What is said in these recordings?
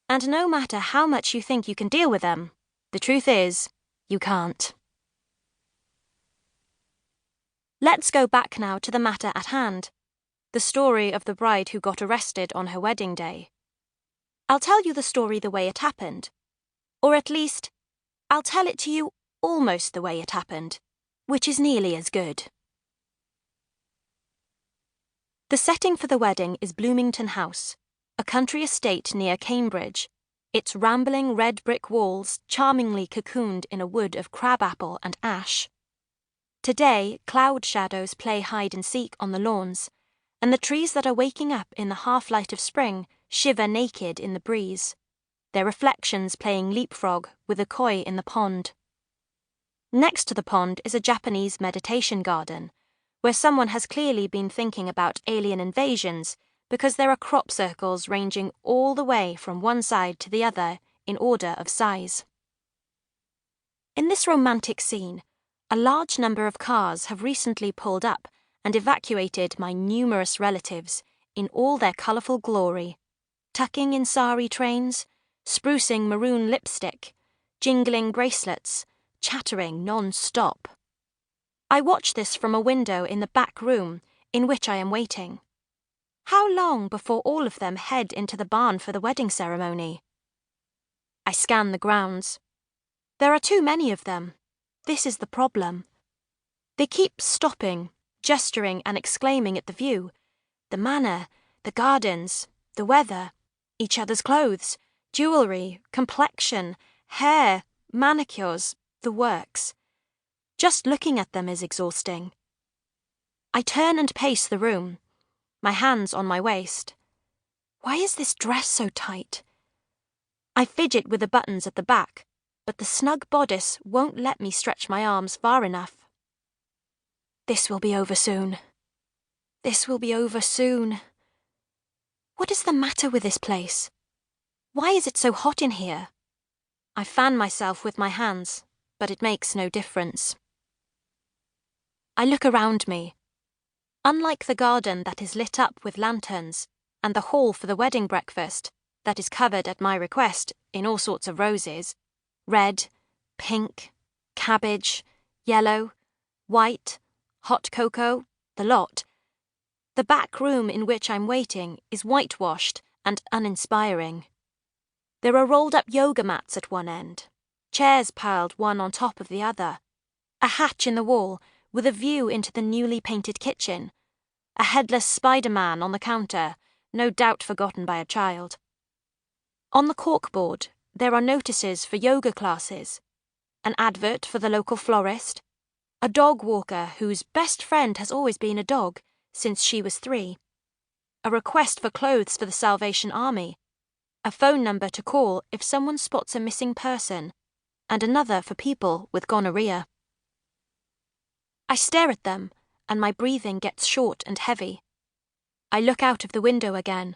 And no matter how much you think you can deal with them, the truth is, you can't. Let's go back now to the matter at hand, the story of the bride who got arrested on her wedding day. I'll tell you the story the way it happened. Or at least, I'll tell it to you almost the way it happened, which is nearly as good. The setting for the wedding is Bloomington House, a country estate near Cambridge, its rambling red brick walls charmingly cocooned in a wood of crabapple and ash. Today, cloud shadows play hide-and-seek on the lawns, and the trees that are waking up in the half-light of spring shiver naked in the breeze, their reflections playing leapfrog with a koi in the pond. Next to the pond is a Japanese meditation garden, where someone has clearly been thinking about alien invasions because there are crop circles ranging all the way from one side to the other in order of size. In this romantic scene, a large number of cars have recently pulled up and evacuated my numerous relatives in all their colourful glory, tucking in sari trains, sprucing maroon lipstick, jingling bracelets, chattering non-stop. I watch this from a window in the back room in which I am waiting. How long before all of them head into the barn for the wedding ceremony? I scan the grounds. There are too many of them. This is the problem. They keep stopping, gesturing and exclaiming at the view, the manor, the gardens, the weather, each other's clothes, jewellery, complexion, hair, manicures, the works. Just looking at them is exhausting. I turn and pace the room, my hands on my waist. Why is this dress so tight? I fidget with the buttons at the back, but the snug bodice won't let me stretch my arms far enough. This will be over soon. This will be over soon. What is the matter with this place? Why is it so hot in here? I fan myself with my hands, but it makes no difference. I look around me. Unlike the garden that is lit up with lanterns, and the hall for the wedding breakfast that is covered at my request in all sorts of roses, red, pink, cabbage, yellow, white, hot cocoa, the lot, the back room in which I'm waiting is whitewashed and uninspiring. There are rolled-up yoga mats at one end, chairs piled one on top of the other, a hatch in the wall with a view into the newly painted kitchen, a headless Spider-Man on the counter, no doubt forgotten by a child. On the corkboard, there are notices for yoga classes, an advert for the local florist, a dog walker whose best friend has always been a dog since she was 3, a request for clothes for the Salvation Army, a phone number to call if someone spots a missing person, and another for people with gonorrhea. I stare at them, and my breathing gets short and heavy. I look out of the window again.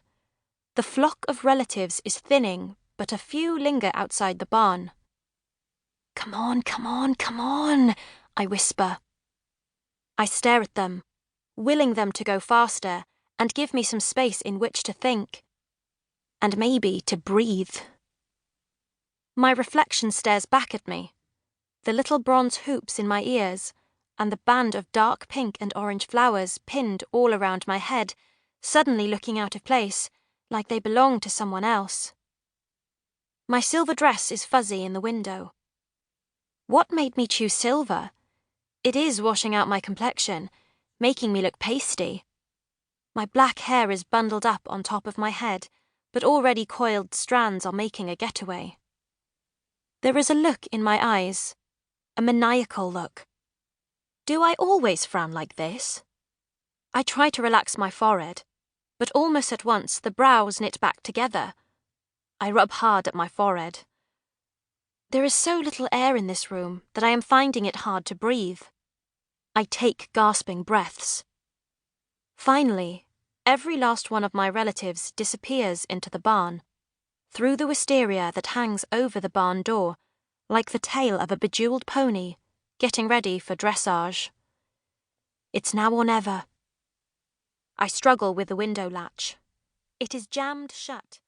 The flock of relatives is thinning, but a few linger outside the barn. Come on, come on, come on, I whisper. I stare at them, willing them to go faster and give me some space in which to think. And maybe to breathe. My reflection stares back at me, the little bronze hoops in my ears, and the band of dark pink and orange flowers pinned all around my head, suddenly looking out of place, like they belong to someone else. My silver dress is fuzzy in the window. What made me choose silver? It is washing out my complexion, making me look pasty. My black hair is bundled up on top of my head, but already coiled strands are making a getaway. There is a look in my eyes, a maniacal look. Do I always frown like this? I try to relax my forehead, but almost at once the brows knit back together. I rub hard at my forehead. There is so little air in this room that I am finding it hard to breathe. I take gasping breaths. Finally, every last one of my relatives disappears into the barn, through the wisteria that hangs over the barn door, like the tail of a bejeweled pony, getting ready for dressage. It's now or never. I struggle with the window latch. It is jammed shut.